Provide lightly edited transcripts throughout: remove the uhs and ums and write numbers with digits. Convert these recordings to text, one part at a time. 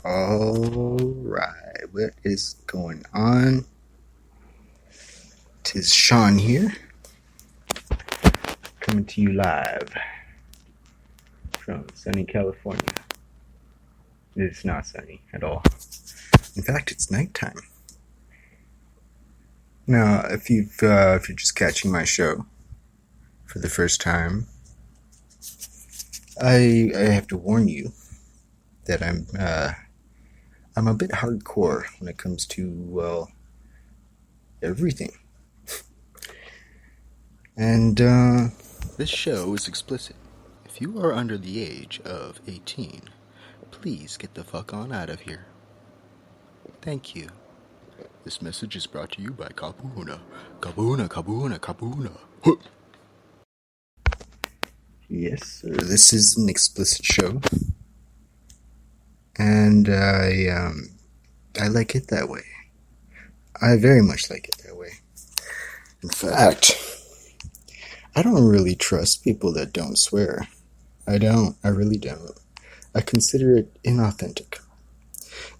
Alright, what is going on? Tis Sean here, coming to you live from sunny California. It's not sunny at all. In fact, it's nighttime. Now, if you're just catching my show for the first time, I have to warn you that I'm a bit hardcore when it comes to everything. And this show is explicit. If you are under the age of 18, please get the fuck on out of here. Thank you. This message is brought to you by Kabuna. Kabuna, Kabuna, Kabuna. Huh. Yes, sir. This is an explicit show. And I like it that way. I very much like it that way. In fact, I don't really trust people that don't swear. I don't. I really don't. I consider it inauthentic.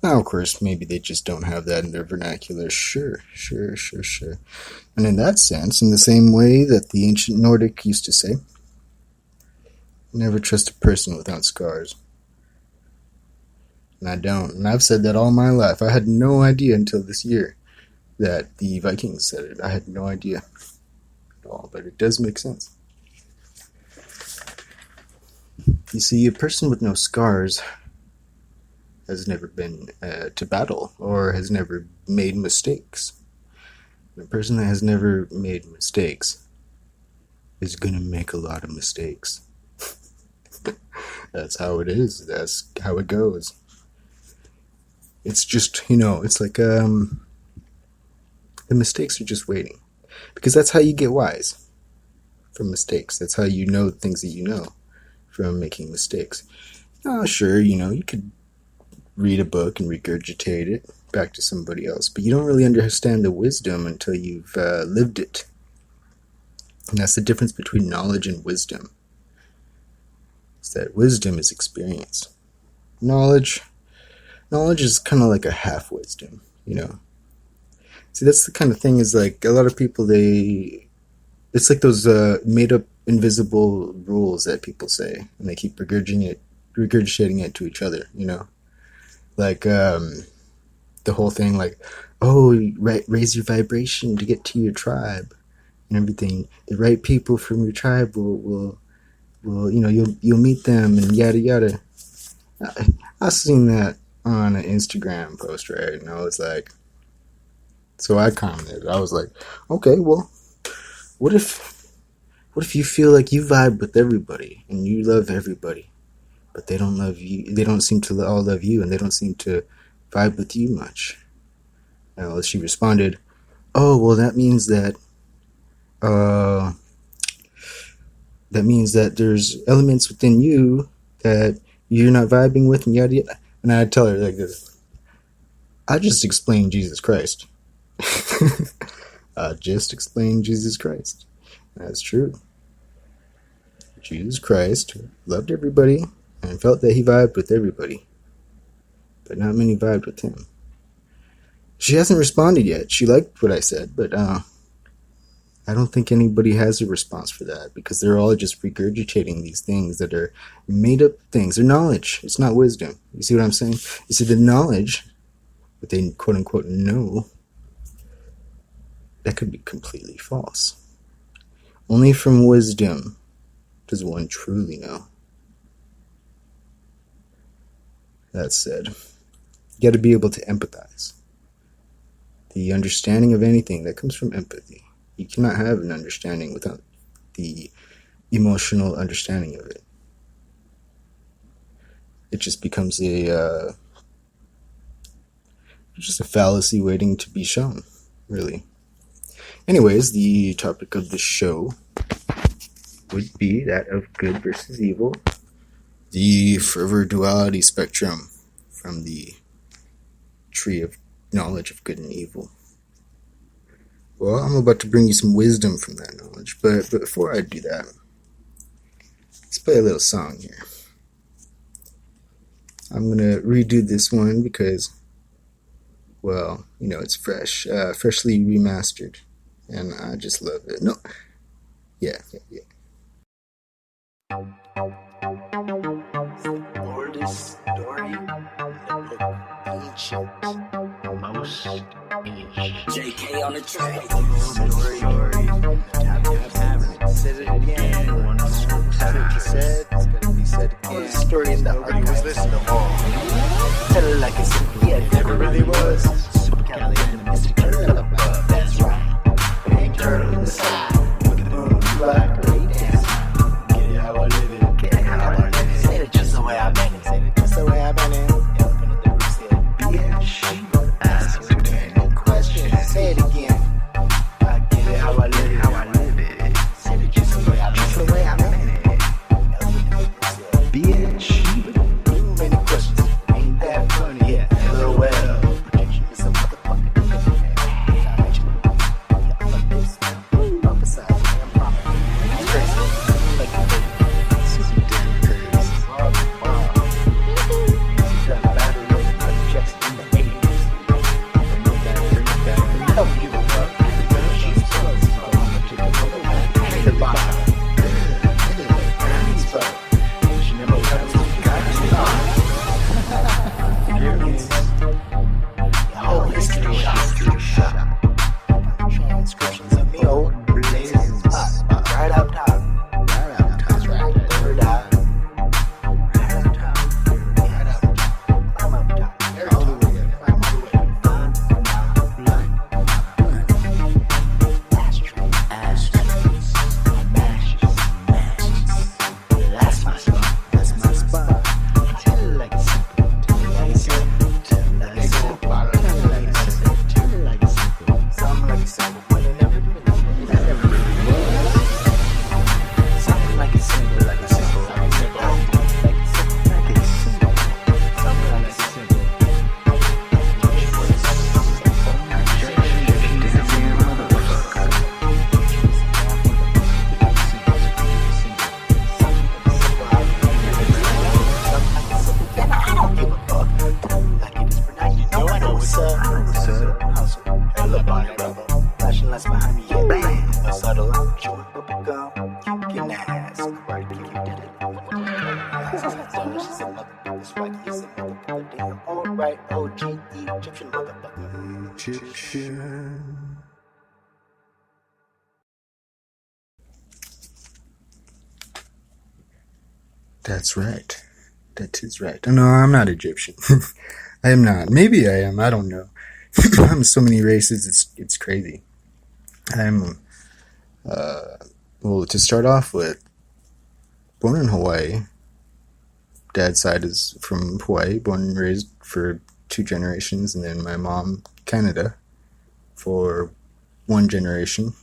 Now, of course, maybe they just don't have that in their vernacular. Sure. And in that sense, in the same way that the ancient Nordic used to say, never trust a person without scars. And I don't. And I've said that all my life. I had no idea until this year that the Vikings said it. I had no idea at all, but it does make sense. You see, a person with no scars has never been to battle or has never made mistakes. And a person that has never made mistakes is going to make a lot of mistakes. That's how it is. That's how it goes. It's just, it's like the mistakes are just waiting. Because that's how you get wise from mistakes. That's how you know things that you know from making mistakes. Sure, you could read a book and regurgitate it back to somebody else, but you don't really understand the wisdom until you've lived it. And that's the difference between knowledge and wisdom. It's that wisdom is experience. Knowledge is kind of like a half wisdom, See, that's the kind of thing is like a lot of people, it's like those made up invisible rules that people say, and they keep regurgitating it to each other, like the whole thing like, oh, raise your vibration to get to your tribe and everything. The right people from your tribe will you'll meet them and yada yada. I've seen that on an Instagram post, right? And I was like, so I commented. I was like, okay, well, what if you feel like you vibe with everybody and you love everybody, but they don't love you? They don't seem to all love you, and they don't seem to vibe with you much. Well, she responded, oh, well, that means that there's elements within you that you're not vibing with, and yada yada. And I'd tell her like this: I just explained Jesus Christ. I just explained Jesus Christ. That's true. Jesus Christ loved everybody and felt that he vibed with everybody, but not many vibed with him. She hasn't responded yet. She liked what I said, but I don't think anybody has a response for that, because they're all just regurgitating these things that are made up things. They're knowledge. It's not wisdom. You see what I'm saying? You see, the knowledge that they quote unquote know, that could be completely false. Only from wisdom does one truly know. That said, you got to be able to empathize. The understanding of anything, that comes from empathy. You cannot have an understanding without the emotional understanding of it. It just becomes just a fallacy waiting to be shown, really. Anyways, the topic of the show would be that of good versus evil, the forever duality spectrum from the tree of knowledge of good and evil. Well, I'm about to bring you some wisdom from that knowledge, but before I do that, let's play a little song here. I'm gonna redo this one because, well, it's fresh, freshly remastered, and I just love it. No, yeah, yeah, yeah. Oldest story in the book, ancient, most ancient. JK on the track. Story. Said it again. One more time. Said it's gonna be said again. Oldest story in the archives. Was listening to all. Tell it like it's simple. Yeah, it never really was. Supercalifragilisticexpialidocious. That's right. Big turtle in the sky. Boom, black, great dance. Get it how I live it. Get it how I live it. Say it just the way I meant it. Say it just the way I meant it. Elephant in the room said, bitch. Ask too many questions. Say it again. I get it how I live it. How I live it. Say it just the way I meant it. Just the way I meant it. Elephant in the room said, bitch. Too many questions. Ain't that funny? Yeah. LOL. Projection is a motherfucker. I'm a bitch now. Up aside. I'm proper. It's crazy. Like a baby. Super damn crazy. Wow. That battery projects in the 80s. Bring it back. I don't give a fuck. She's close. I'm gonna take a photo. Hang the bottom. It's fun. She never comes to the pyramids. The whole history shot. Transcriptions of the old blazing spot. Right up top. Right up top. That's right. Third eye. Right up top. Right up top. Climb up top. All the way up. Climb all the way up. Ashtrays. That's my spot. That's my spot. Tell it like it's simple. Tell it like it's simple. Tell it like it's simple. Tell it like it's simple. Tell it like it's simple. Something like it's simple, but it never really was. Something like it's simple, like it's simple, like it's simple, like it's simple, like it's simple. Something like it's simple. And I don't give a fuck. Like it is for now, you know I know what's up. I know what's up. Hustle, hella body, brother. Flashing lights behind me, yeah. Bang. A subtle, chewing bubble gum. Kicking ass. Karate kick, you did it. She's a motherfucker. Swaggy is a motherfucker. Damn, alright. OG, Egyptian motherfucker. Egyptian. That's right. That is right. No, I'm not Egyptian. I am not. Maybe I am. I don't know. I'm so many races. It's crazy. I'm well, to start off with, born in Hawaii. Dad's side is from Hawaii, born and raised for 2 generations, and then my mom, Canada, for 1 generation.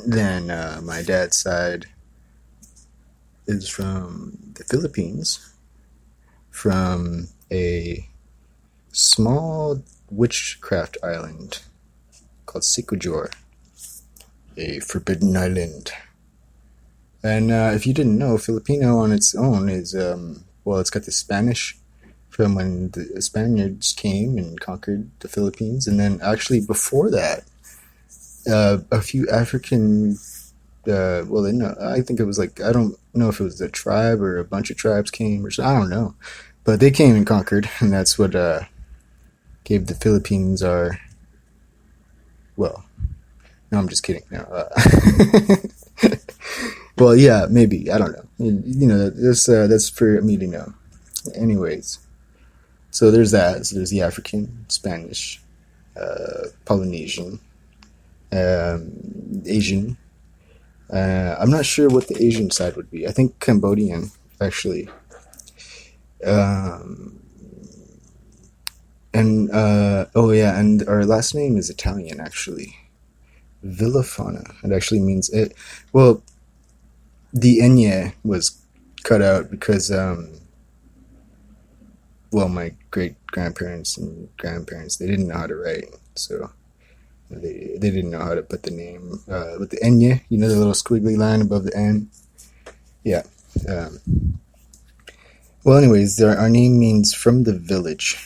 Then my dad's side is from the Philippines, from a small witchcraft island called Sikujor, a forbidden island. And if you didn't know, Filipino on its own is, well, it's got the Spanish from when the Spaniards came and conquered the Philippines. And then actually before that, a few African, well, I think it was like, I don't know if it was a tribe or a bunch of tribes came, or I don't know. But they came and conquered, and that's what gave the Philippines our, well, no, I'm just kidding. No, well, yeah, maybe. I don't know. That's for me to know. Anyways, so there's that. So there's the African, Spanish, Polynesian, Asian. I'm not sure what the Asian side would be. I think Cambodian, actually. And our last name is Italian, actually. Villafana. It actually means it. Well, the enye was cut out because, my great grandparents and grandparents, they didn't know how to write, so they didn't know how to put the name with the enye. The little squiggly line above the N. Yeah. Well, anyways, our name means from the village.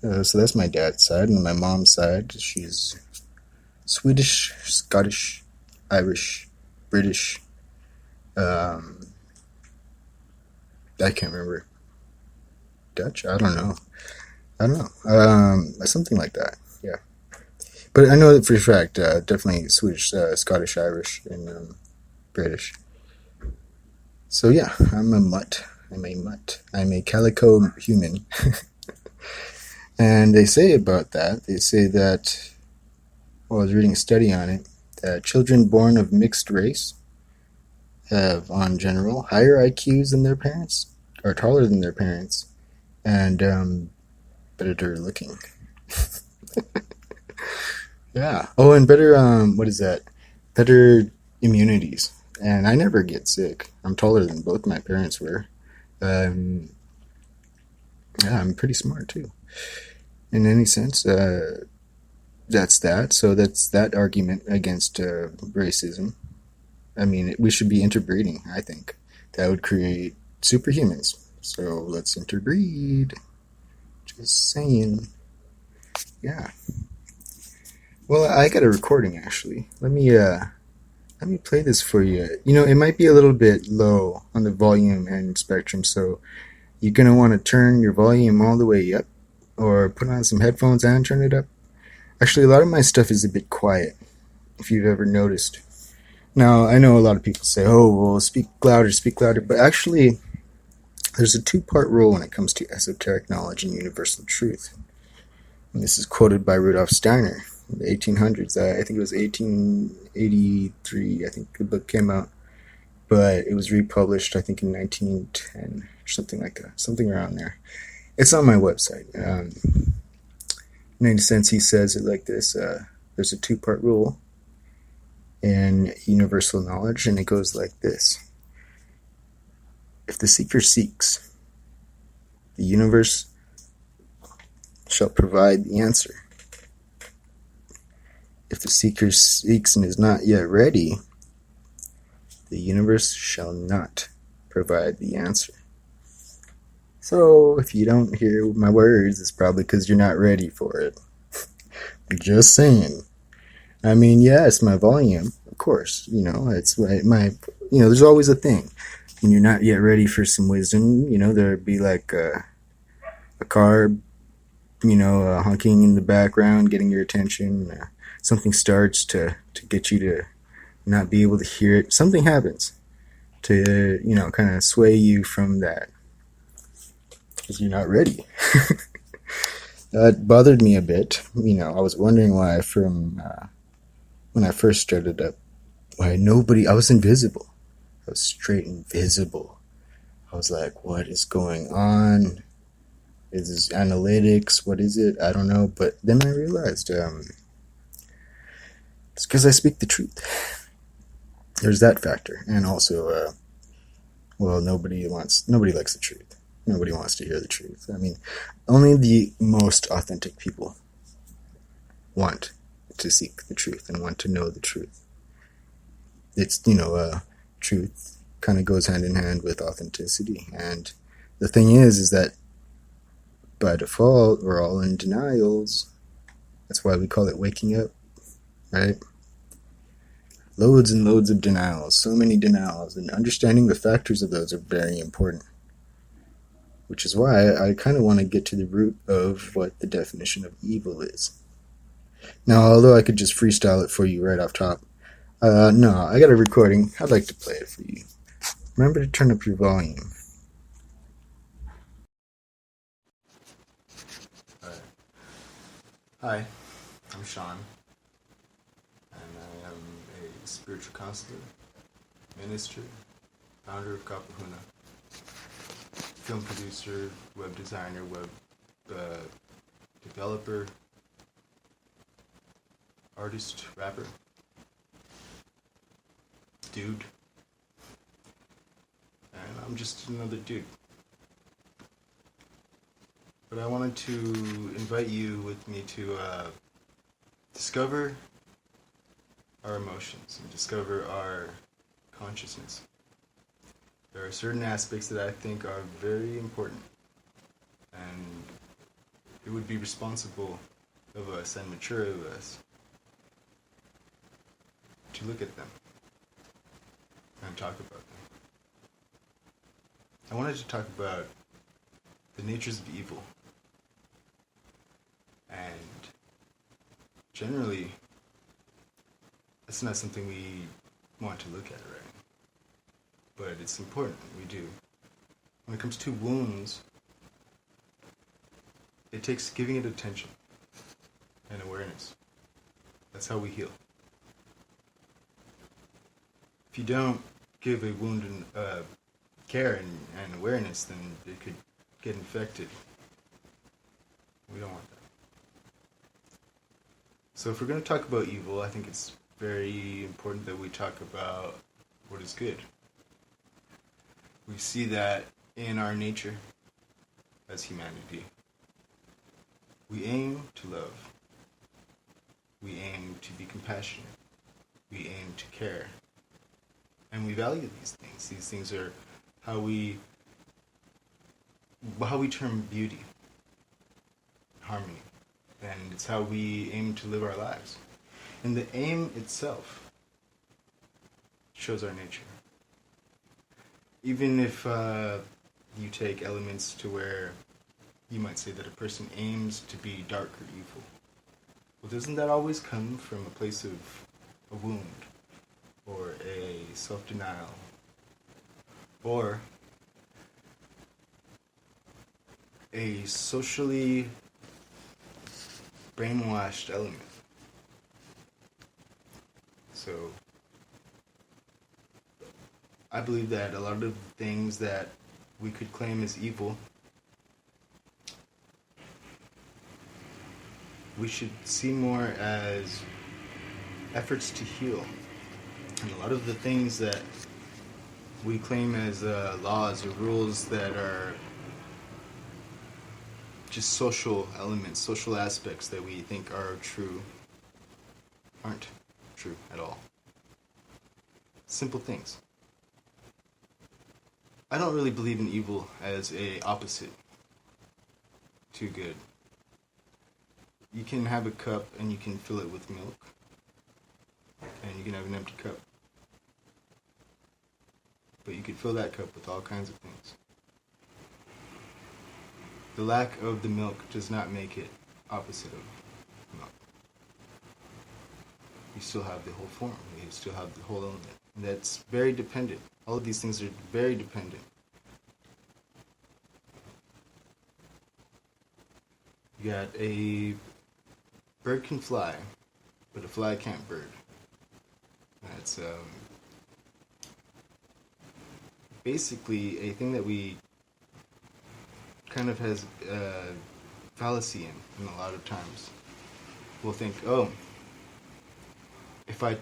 So that's my dad's side, and my mom's side, she's Swedish, Scottish, Irish, British. Um, I can't remember. Dutch? I don't know. I don't know. Something like that. Yeah, but I know that for a fact. Definitely Swedish, Scottish, Irish, and British. So yeah, I'm a mutt. I'm a mutt. I'm a calico human. And they say about that, they say that, well, I was reading a study on it, that children born of mixed race have, on general, higher IQs than their parents, are taller than their parents, and better looking. Yeah. Oh, and better, what is that? Better immunities. And I never get sick. I'm taller than both my parents were. Um, yeah, I'm pretty smart too. In any sense, that's that. So that's that argument against racism. I mean, we should be interbreeding, I think. That would create superhumans. So let's interbreed. Just saying. Yeah. Well, I got a recording actually. Let me play this for you. You know, it might be a little bit low on the volume and spectrum, so you're gonna want to turn your volume all the way up or put on some headphones and turn it up. Actually, a lot of my stuff is a bit quiet, if you've ever noticed. Now, I know a lot of people say, oh, well, speak louder, but actually, there's a two-part rule when it comes to esoteric knowledge and universal truth. And this is quoted by Rudolf Steiner in the 1800s. I think it was 1883, I think the book came out, but it was republished, I think, in 1910 or something like that, something around there. It's on my website. In any sense, he says it like this: there's a two-part rule in universal knowledge, and it goes like this. If the seeker seeks, the universe shall provide the answer. If the seeker seeks and is not yet ready, the universe shall not provide the answer. So if you don't hear my words, it's probably because you're not ready for it. Just saying. I mean, yes, my volume, of course. You know, it's my there's always a thing. When you're not yet ready for some wisdom, there'd be like a car, honking in the background, getting your attention. Something starts to get you to not be able to hear it. Something happens to, kind of sway you from that because you're not ready. That bothered me a bit. I was wondering why from when I first started up, why I was invisible. I was straight invisible. I was like, what is going on? Is this analytics? What is it? I don't know. But then I realized it's because I speak the truth. There's that factor. And also, well, nobody likes the truth. Nobody wants to hear the truth. I mean, only the most authentic people want to seek the truth and want to know the truth. It's, truth kind of goes hand in hand with authenticity. And the thing is that by default, we're all in denials. That's why we call it waking up, right? Loads and loads of denials, so many denials, and understanding the factors of those are very important. Which is why I kind of want to get to the root of what the definition of evil is. Now, although I could just freestyle it for you right off top, no, I got a recording. I'd like to play it for you. Remember to turn up your volume. Alright. Hi, I'm Sean, and I am a spiritual counselor, minister, founder of Kapahuna, film producer, web designer, web developer, artist, rapper, dude, and I'm just another dude. But I wanted to invite you with me to discover our emotions and discover our consciousness. There are certain aspects that I think are very important, and it would be responsible of us and mature of us to look at them and talk about them. I wanted to talk about the natures of evil. And generally, that's not something we want to look at, right? But it's important, we do. When it comes to wounds, it takes giving it attention and awareness. That's how we heal. If you don't give a wound care and awareness, then it could get infected. We don't want that. So if we're going to talk about evil, I think it's very important that we talk about what is good. We see that in our nature as humanity. We aim to love. We aim to be compassionate. We aim to care. And we value these things. These things are how we term beauty, harmony. And it's how we aim to live our lives. And the aim itself shows our nature. Even if you take elements to where you might say that a person aims to be dark or evil, well, doesn't that always come from a place of a wound or a self-denial or a socially brainwashed element? So I believe that a lot of the things that we could claim as evil, we should see more as efforts to heal. And a lot of the things that we claim as laws or rules that are just social elements, social aspects that we think are true, aren't true at all. Simple things. I don't really believe in evil as a opposite to good. You can have a cup and you can fill it with milk, and you can have an empty cup. But you could fill that cup with all kinds of things. The lack of the milk does not make it opposite of milk. You still have the whole form. You still have the whole element. And that's very dependent. All of these things are very dependent. You got a bird can fly, but a fly can't bird. That's basically a thing that we kind of has fallacy in a lot of times. We'll think, oh, if I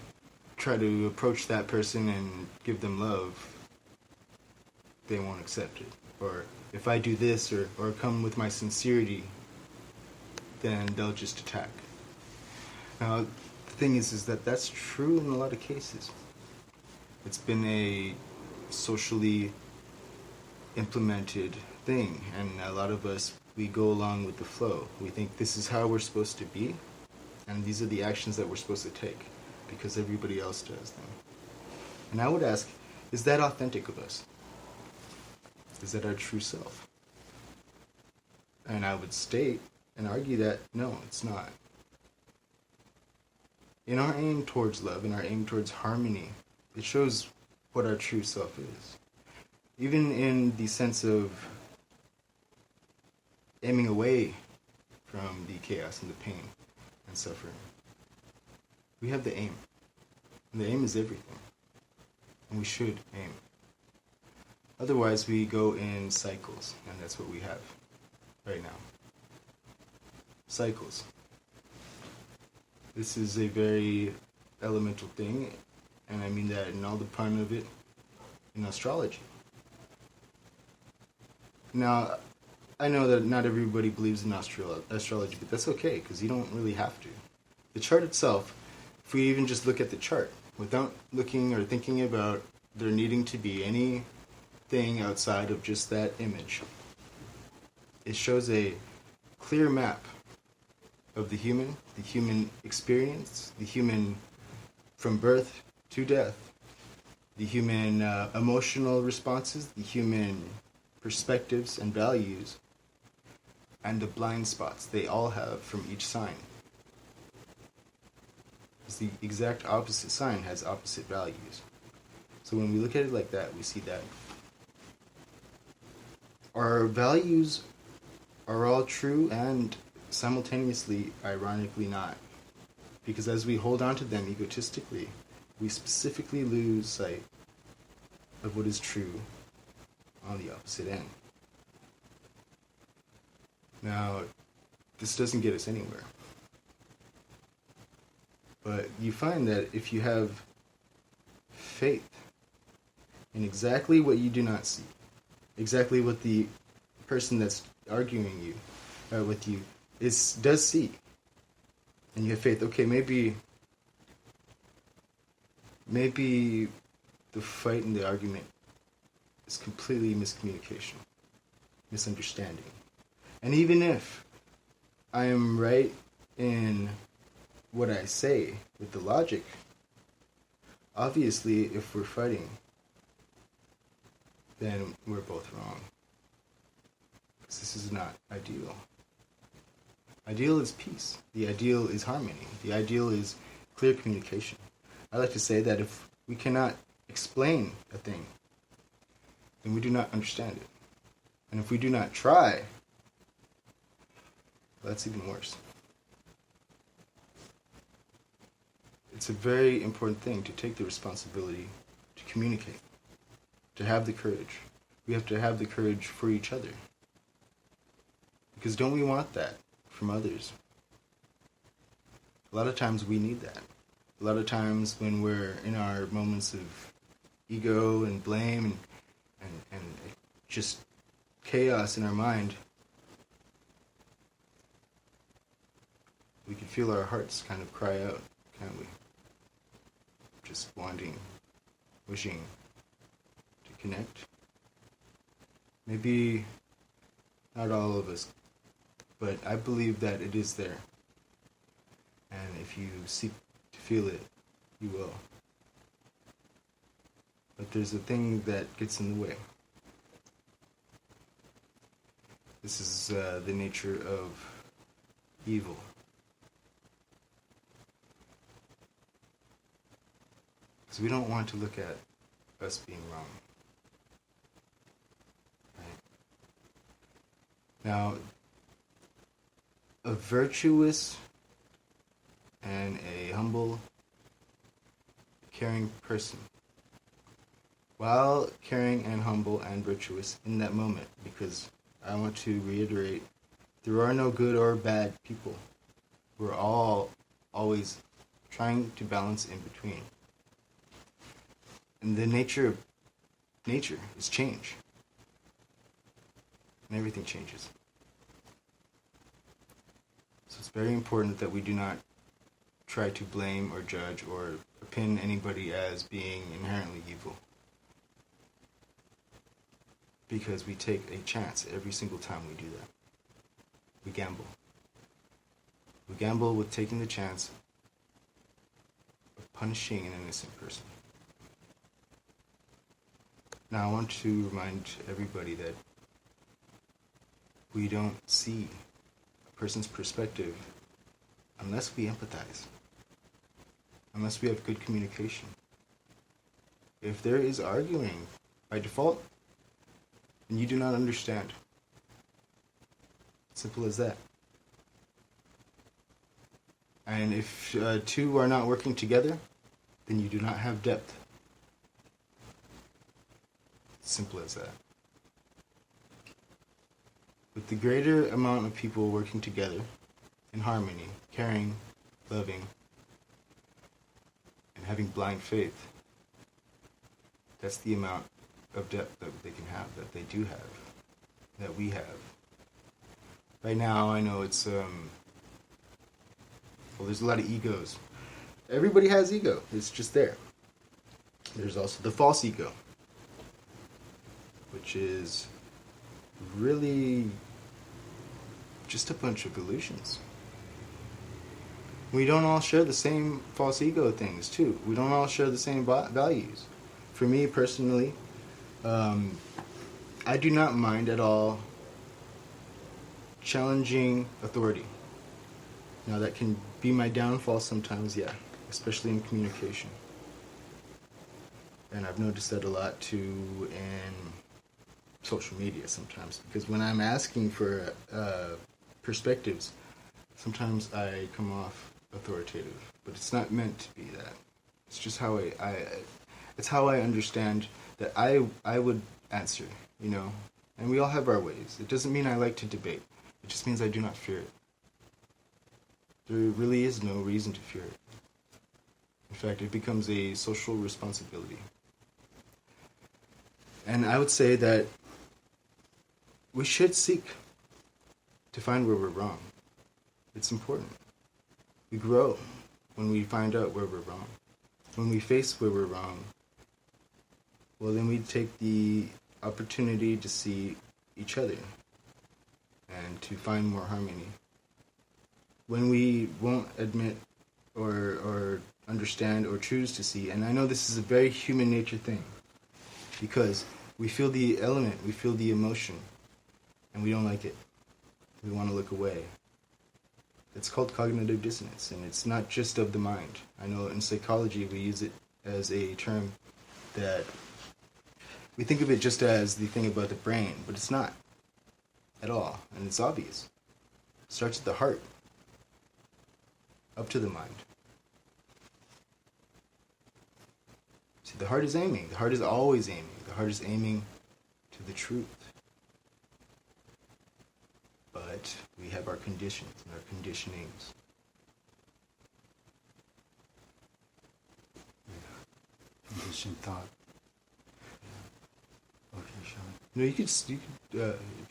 try to approach that person and give them love, they won't accept it. Or if I do this or come with my sincerity, then they'll just attack. Now, the thing is that that's true in a lot of cases. It's been a socially implemented thing, and a lot of us, we go along with the flow. We think this is how we're supposed to be, and these are the actions that we're supposed to take, because everybody else does them. And I would ask, is that authentic of us? Is that our true self? And I would state and argue that no, it's not. In our aim towards love, in our aim towards harmony, it shows what our true self is. Even in the sense of aiming away from the chaos and the pain and suffering, we have the aim. And the aim is everything. And we should aim. Otherwise, we go in cycles, and that's what we have right now. Cycles. This is a very elemental thing, and I mean that in all the pun of it, in astrology. Now, I know that not everybody believes in astrology, but that's okay, because you don't really have to. The chart itself, if we even just look at the chart, without looking or thinking about there needing to be any thing outside of just that image. It shows a clear map of the human experience, the human from birth to death, the human emotional responses, the human perspectives and values, and the blind spots they all have from each sign. Because the exact opposite sign has opposite values. So when we look at it like that, we see that our values are all true and simultaneously, ironically, not. Because as we hold on to them egotistically, we specifically lose sight of what is true on the opposite end. Now, this doesn't get us anywhere. But you find that if you have faith in exactly what you do not see, exactly what the person that's arguing with you does see, and you have faith, okay, maybe the fight and the argument is completely miscommunication, misunderstanding. And even if I am right in what I say with the logic, obviously if we're fighting, then we're both wrong. Because this is not ideal. Ideal is peace. The ideal is harmony. The ideal is clear communication. I like to say that if we cannot explain a thing, then we do not understand it. And if we do not try, that's even worse. It's a very important thing to take the responsibility to communicate, to have the courage. We have to have the courage for each other. Because don't we want that from others? A lot of times we need that. A lot of times when we're in our moments of ego and blame and just chaos in our mind, we can feel our hearts kind of cry out, can't we? Just wanting, wishing to connect. Maybe not all of us, but I believe that it is there. And if you seek to feel it, you will. But there's a thing that gets in the way. This is the nature of evil. Because we don't want to look at us being wrong. Right? Now, a virtuous and a humble, caring person, while caring and humble and virtuous in that moment, because I want to reiterate, there are no good or bad people. We're all always trying to balance in between. And the nature of nature is change. And everything changes. So it's very important that we do not try to blame or judge or pin anybody as being inherently evil. Because we take a chance every single time we do that. We gamble. We gamble with taking the chance of punishing an innocent person. Now I want to remind everybody that we don't see a person's perspective unless we empathize, unless we have good communication. If there is arguing by default, then you do not understand. Simple as that. And if two are not working together, then you do not have depth. Simple as that. With the greater amount of people working together in harmony, caring, loving, and having blind faith, that's the amount of depth that they can have, that they do have, that we have. Right now, I know it's, there's a lot of egos. Everybody has ego. It's just there. There's also the false ego. which is really just a bunch of illusions. We don't all share the same false ego things, too. We don't all share the same values. For me, personally, I do not mind at all challenging authority. Now, that can be my downfall sometimes, yeah, especially in communication. And I've noticed that a lot, too, in social media sometimes. Because when I'm asking for perspectives, sometimes I come off authoritative. But it's not meant to be that. It's just how it's how I understand that I would answer, you know. And we all have our ways. It doesn't mean I like to debate. It just means I do not fear it. There really is no reason to fear it. In fact, it becomes a social responsibility. And I would say that we should seek to find where we're wrong. It's important. We grow when we find out where we're wrong. When we face where we're wrong, well, then we take the opportunity to see each other and to find more harmony. When we won't admit or understand or choose to see, and I know this is a very human nature thing, because we feel the element, we feel the emotion, and we don't like it. We want to look away. It's called cognitive dissonance, and it's not just of the mind. I know in psychology we use it as a term that we think of it just as the thing about the brain, but it's not at all, and it's obvious. It starts at the heart, up to the mind. See, the heart is aiming. The heart is always aiming. The heart is aiming to the truth. But we have our conditions and our conditionings. Conditioned thought. Okay, Sean. No, you could if you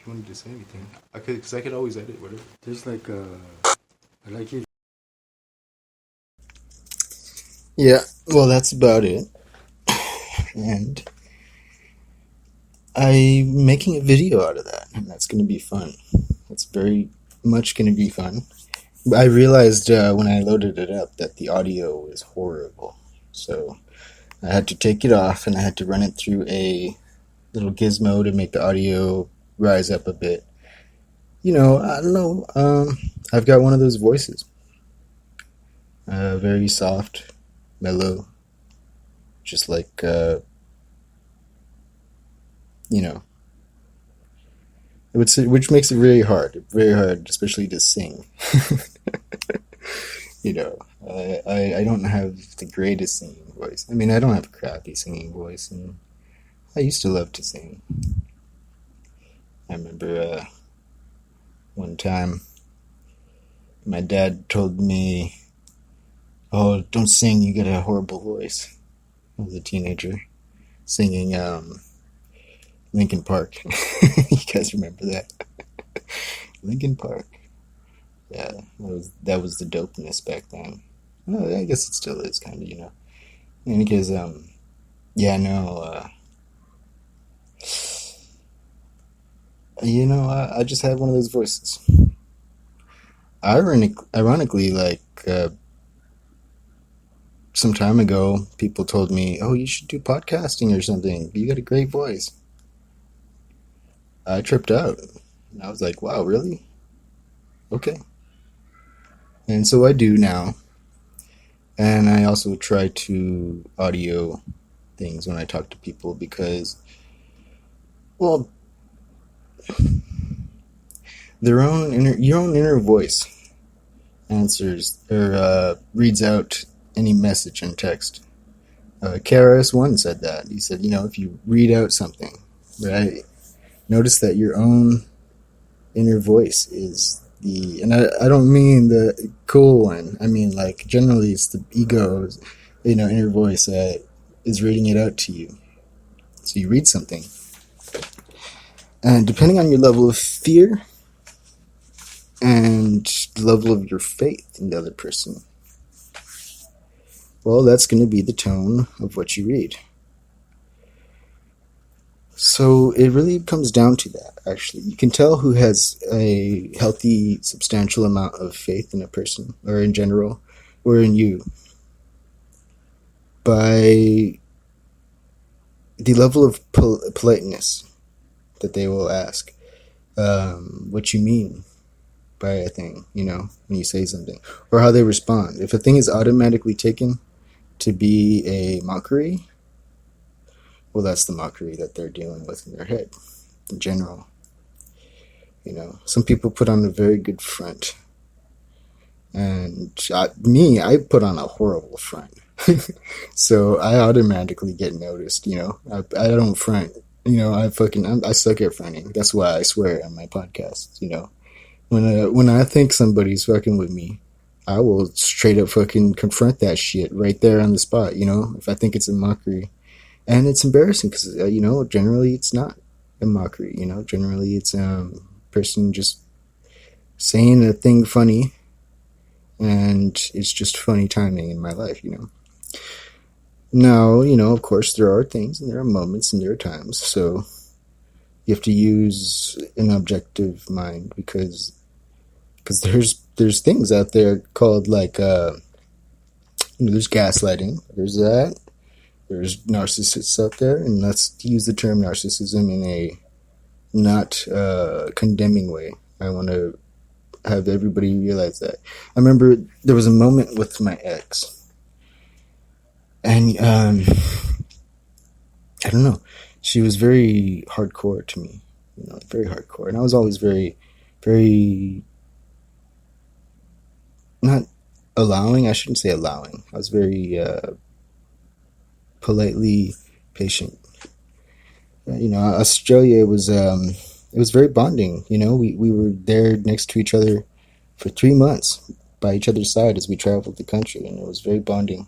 wanted to say anything, because I could always edit whatever. There's like I like you. Yeah, well, that's about it. And I'm making a video out of that, and that's going to be fun. It's very much going to be fun. I realized when I loaded it up that the audio was horrible. So I had to take it off, and I had to run it through a little gizmo to make the audio rise up a bit. You know, I don't know. I've got one of those voices. Very soft, mellow, just like, you know, which makes it very hard, especially to sing. You know, I don't have the greatest singing voice. I mean, I don't have a crappy singing voice, and I used to love to sing. I remember one time my dad told me, "Oh, don't sing, you got a horrible voice." I was a teenager singing Linkin Park. You guys remember that? Linkin Park. Yeah, that was the dopeness back then. Well, I guess it still is, kind of, you know. And because, yeah, no, you know, I just have one of those voices. Ironically, like, some time ago, people told me, "Oh, you should do podcasting or something. You got a great voice." I tripped out. And I was like, "Wow, really? Okay." And so I do now. And I also try to audio things when I talk to people because, well, your own inner voice answers or reads out any message in text. KRS-One said that. He said, you know, if you read out something, right, notice that your own inner voice is the, and I don't mean the cool one. I mean, like, generally it's the ego, you know, inner voice that is reading it out to you. So you read something. And depending on your level of fear and the level of your faith in the other person, well, that's going to be the tone of what you read. So it really comes down to that, actually. You can tell who has a healthy, substantial amount of faith in a person, or in general, or in you, by the level of politeness that they will ask. What you mean by a thing, when you say something, or how they respond. If a thing is automatically taken to be a mockery, well, that's the mockery that they're dealing with in their head in general. Some people put on a very good front, and I put on a horrible front. So I automatically get noticed. I don't front. I suck at fronting. That's why I swear on my podcast. When I think somebody's fucking with me, I will straight up fucking confront that shit right there on the spot. If I think it's a mockery, and it's embarrassing because generally it's not a mockery. Generally it's person just saying a thing funny, and it's just funny timing in my life. Now, of course, there are things and there are moments and there are times, so you have to use an objective mind because there's things out there called there's gaslighting, there's that, there's narcissists out there, and let's use the term narcissism in a not condemning way. I want to have everybody realize that. I remember there was a moment with my ex, and I don't know, she was very hardcore to me, very hardcore, and I was always very, very not allowing. I shouldn't say allowing. I was very politely patient. Australia was it was very bonding. We were there next to each other for 3 months by each other's side as we traveled the country, and it was very bonding.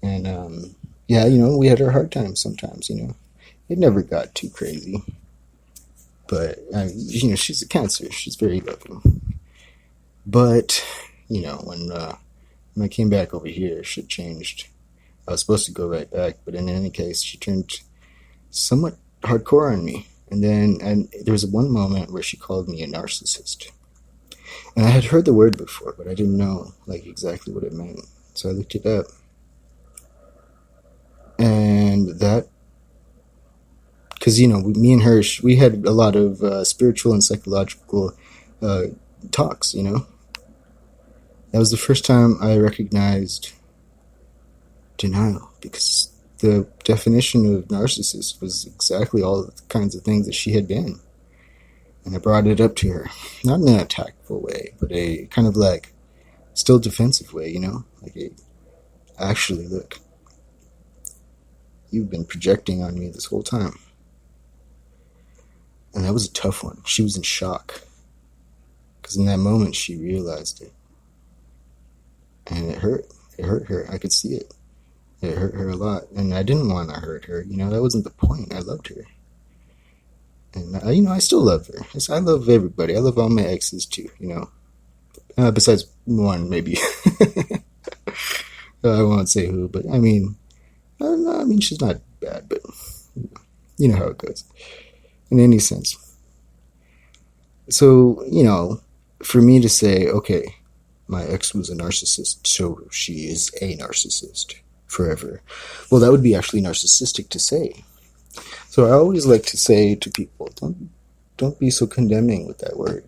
And we had our hard times sometimes. It never got too crazy, but she's a Cancer. She's very loving. But when I came back over here, shit changed. I was supposed to go right back, but in any case, she turned somewhat hardcore on me. And there was one moment where she called me a narcissist. And I had heard the word before, but I didn't know exactly what it meant. So I looked it up. And that, because me and her, we had a lot of spiritual and psychological talks. That was the first time I recognized denial, because the definition of narcissist was exactly all the kinds of things that she had been. And I brought it up to her, not in an attackful way, but a kind of still defensive way, actually, look, you've been projecting on me this whole time. And that was a tough one. She was in shock, because in that moment she realized it. And it hurt. It hurt her. I could see it. It hurt her a lot. And I didn't want to hurt her. That wasn't the point. I loved her. And, I still love her. I love everybody. I love all my exes, too, besides one, maybe. I won't say who, but I mean, she's not bad, but you know how it goes. In any sense. So, for me to say, okay, my ex was a narcissist, so she is a narcissist forever. Well, that would be actually narcissistic to say. So I always like to say to people, don't be so condemning with that word.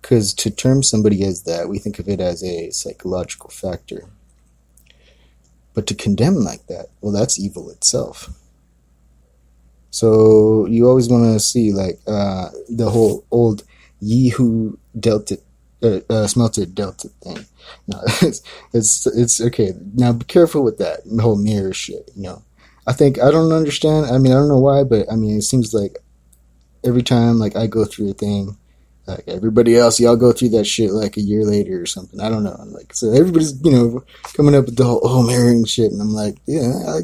Because to term somebody as that, we think of it as a psychological factor. But to condemn like that, well, that's evil itself. So you always want to see the whole old ye who dealt it, smelt it, dealt it thing. No, it's okay. Now be careful with that whole mirror shit. I don't understand. I don't know why, but it seems like every time I go through a thing, everybody else, y'all go through that shit a year later or something. I don't know. So everybody's coming up with the whole mirroring shit, and I'm like, yeah, I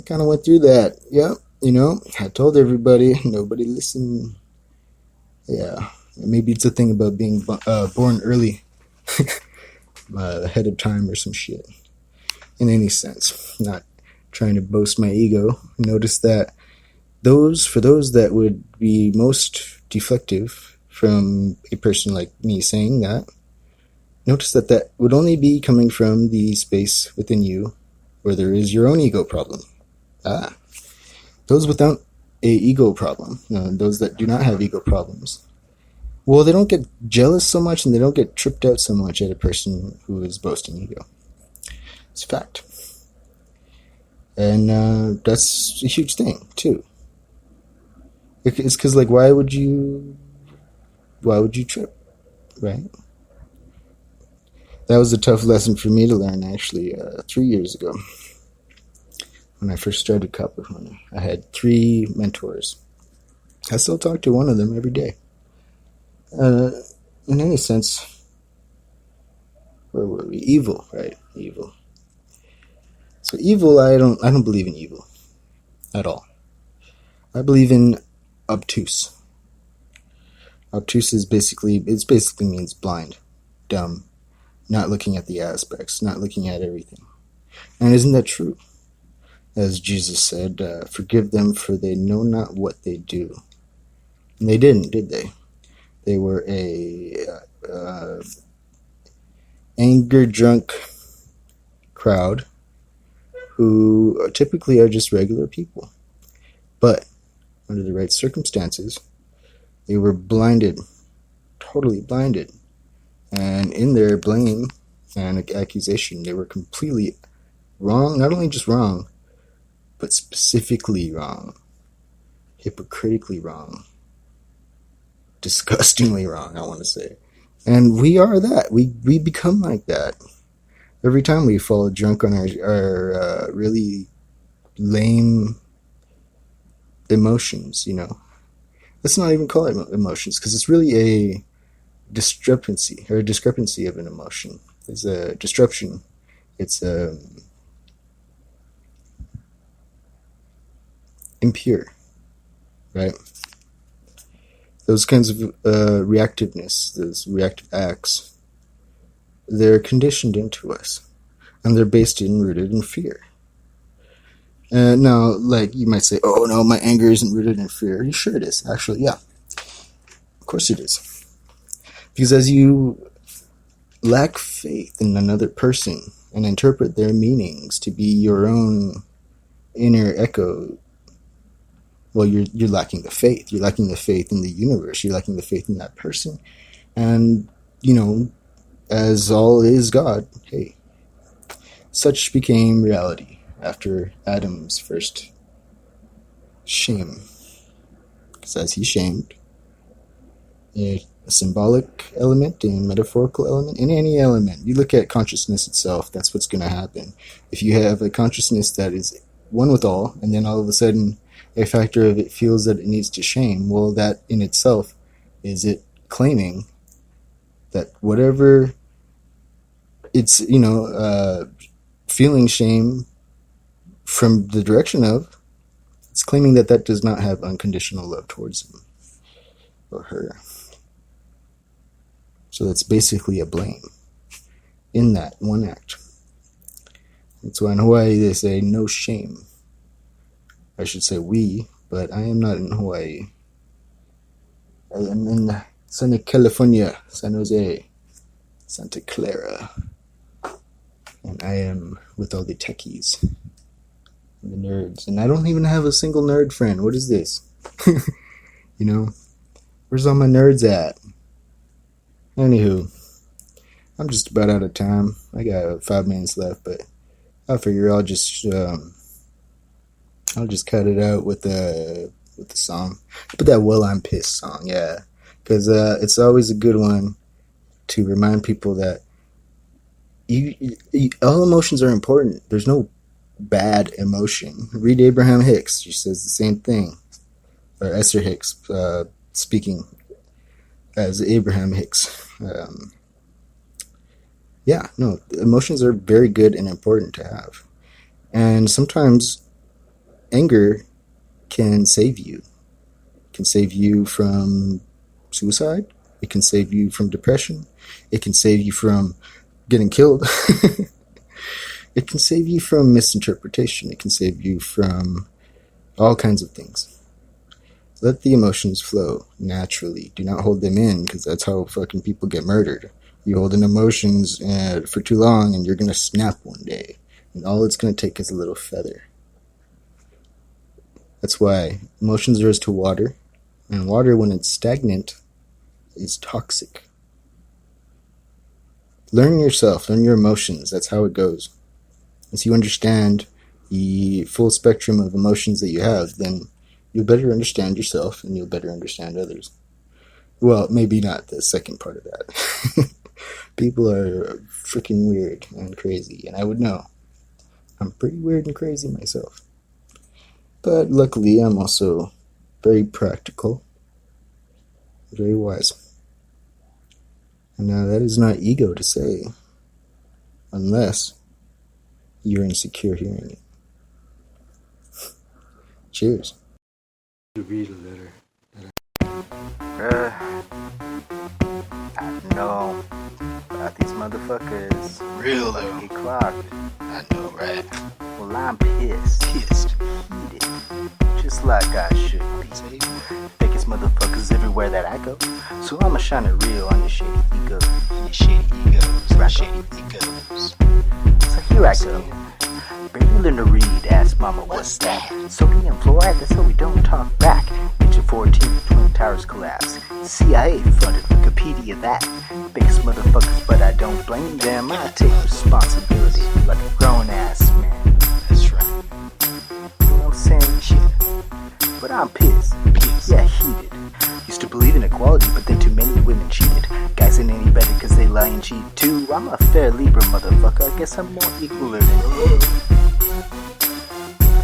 kind of went through that. Yep. I told everybody, nobody listened. Yeah, maybe it's a thing about being born early, ahead of time or some shit. In any sense, not trying to boast my ego, notice that for those that would be most deflective from a person like me saying that, notice that that would only be coming from the space within you where there is your own ego problem. Those without a ego problem, those that do not have ego problems, well, they don't get jealous so much and they don't get tripped out so much at a person who is boasting ego. It's a fact. And that's a huge thing, too. It's because, like, why would you trip, right? That was a tough lesson for me to learn, actually, 3 years ago. When I first started Capricorn, I had 3 mentors. I still talk to one of them every day. In any sense, where were we? Evil, right? Evil. So evil, I don't believe in evil at all. I believe in obtuse. Obtuse is basically means blind, dumb, not looking at the aspects, not looking at everything. And isn't that true? As Jesus said, forgive them for they know not what they do. And they didn't, did they? They were a anger-drunk crowd who typically are just regular people. But under the right circumstances, they were blinded, totally blinded. And in their blame and accusation, they were completely wrong, not only just wrong, but specifically wrong, hypocritically wrong, disgustingly wrong, I want to say. And we are that. We become like that. Every time we fall drunk on our really lame emotions, Let's not even call it emotions, because it's really a discrepancy of an emotion. It's a disruption. It's impure, right? Those kinds of reactiveness, those reactive acts, they're conditioned into us, and they're based and rooted in fear. Now, like, you might say, oh no, my anger isn't rooted in fear. Are you sure it is? Actually, yeah. Of course it is. Because as you lack faith in another person and interpret their meanings to be your own inner echo, well, you're lacking the faith. You're lacking the faith in the universe. You're lacking the faith in that person. And, as all is God, hey, such became reality after Adam's first shame. Because as he shamed, a symbolic element, a metaphorical element, in any element, you look at consciousness itself, that's what's going to happen. If you have a consciousness that is one with all, and then all of a sudden a factor of it feels that it needs to shame, well, that in itself is it claiming that whatever it's, feeling shame from the direction of, it's claiming that that does not have unconditional love towards him or her. So that's basically a blame in that one act. That's why in Hawaii they say no shame. I should say we, but I am not in Hawaii. I am in sunny California, San Jose, Santa Clara. And I am with all the techies and the nerds. And I don't even have a single nerd friend. What is this? Where's all my nerds at? Anywho, I'm just about out of time. I got 5 minutes left, but I figure I'll just cut it out with the song. But that "Well I'm Pissed" song, yeah, because it's always a good one to remind people that all emotions are important. There's no bad emotion. Read Abraham Hicks. She says the same thing, or Esther Hicks speaking as Abraham Hicks. Emotions are very good and important to have. And sometimes anger can save you. It can save you from suicide. It can save you from depression. It can save you from getting killed. It can save you from misinterpretation. It can save you from all kinds of things. Let the emotions flow naturally. Do not hold them in, because that's how fucking people get murdered. You hold in emotions for too long, and you're going to snap one day. And all it's going to take is a little feather. That's why emotions are as to water. And water, when it's stagnant, is toxic. Learn yourself. Learn your emotions. That's how it goes. Once you understand the full spectrum of emotions that you have, then you'll better understand yourself and you'll better understand others. Well, maybe not the second part of that. People are freaking weird and crazy, and I would know. I'm pretty weird and crazy myself. But luckily, I'm also very practical, very wise. And now that is not ego to say, unless you're insecure hearing it. Cheers. To read a letter. I know about these motherfuckers. Real Like get clocked. I know, right? Well, I'm pissed. Heated. Just like I should be. Biggest motherfuckers everywhere that I go. So I'ma shine it real on your shady ego. Shady egos. So here I go. Baby learn to read, ask mama what's that? Sodium fluoride, that's how we don't talk back. Engine 14, Twin Towers collapse. CIA funded, Wikipedia that. Biggest motherfuckers, but I don't blame them. I take responsibility like a grown ass man. That's right. You know what I'm saying? Shit. But I'm pissed. Yeah, heated. Used to believe in equality, but then too many women cheated. Guys ain't any better cause they lie and cheat too. I'm a fair Libra motherfucker, I guess I'm more equaler than you.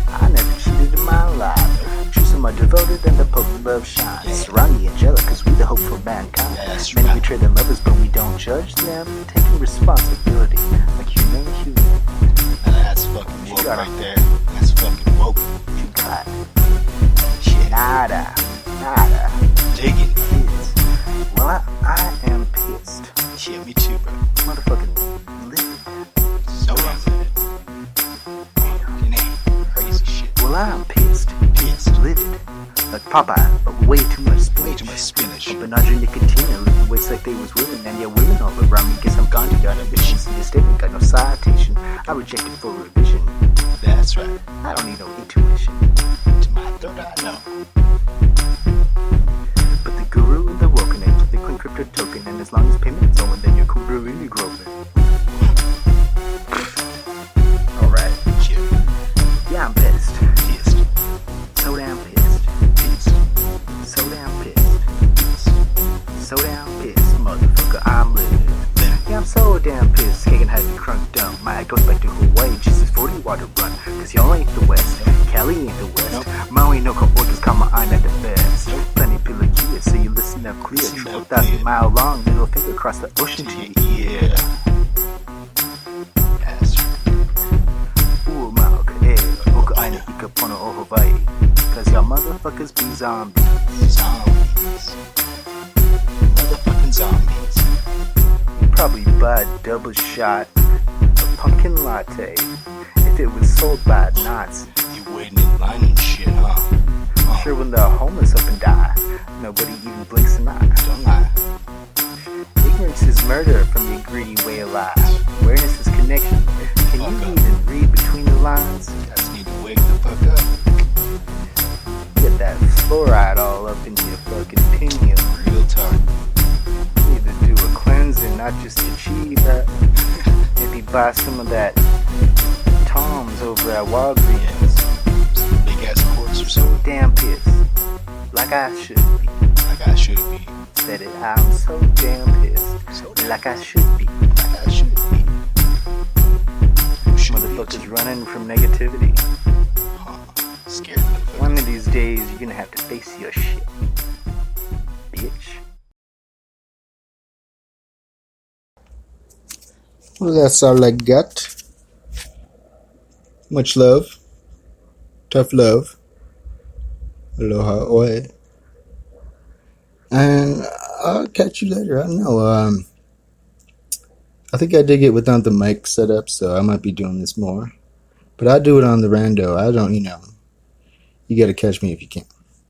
I never cheated in my life. True, some are devoted and the Pope of love shines. Ronnie and Angelica, cause we the hope for mankind. Many betray their lovers, but we don't judge them. Taking responsibility, like Hume and Hume. That's fucking woke right there. That's fucking woke. You got Shit. nada. Digging. Pissed. Well, I am pissed. Shit, me too, bro. Motherfucking livid. So crazy shit. Well, I'm pissed. Livid. Like Popeye, but way too much spinach. But not your nicotine and living weights like they was women. And yeah, women all around me. Guess I'm gone, you got ambitions. See the statement, got no citation. I rejected for revision. That's right. I don't need no intuition. To my third eye, no. But the guru and the woken age, Bitcoin crypto token. And as long as payment's on, then you're cool, really growing. Alright. Yeah, I'm pissed. So damn pissed. So damn pissed. So damn pissed, motherfucker, I'm living. Yeah, I'm so damn pissed. Kagan had me crunked up. My goes back to Hawaii, Jesus 40 water run. Cause y'all ain't the West, Cali ain't the West. Maui no orders, comma, I'm at the best. Plenty pillar here, so you listen up clear. 12,000-mile long, middle finger across the ocean to you. Yeah. That's right. Ooh, mauka, oka aina ika pono o Hawaii. Cause y'all motherfuckers be zombies. Motherfucking zombies. You'd probably buy a double shot of pumpkin latte if it was sold by a Nazi. You waiting in line and shit, huh? Sure, when the homeless up and die, nobody even blinks an eye. Don't lie. Ignorance is murder from the greedy way of life. Awareness is connection. Can you even read between the lines? Guys need to wake the fuck up. Get that fluoride all up in your fucking pinion. Real talk. You need to do a cleansing, not just achieve that. Maybe buy some of that Tom's over at Walgreens. Some big ass quartz or something. Damn pissed. Like I should be. Like I should be. Said it, I'm so damn pissed. So Like I should be. like I should be. Motherfuckers running from negativity. Scared motherfucker. One of these days, you're gonna have to face your shit. Bitch. Well, that's all I got. Much love. Tough love. Aloha oi. And I'll catch you later. I don't know. I think I did it without the mic set up, so I might be doing this more. But I do it on the rando. I don't, you know, you got to catch me if you can.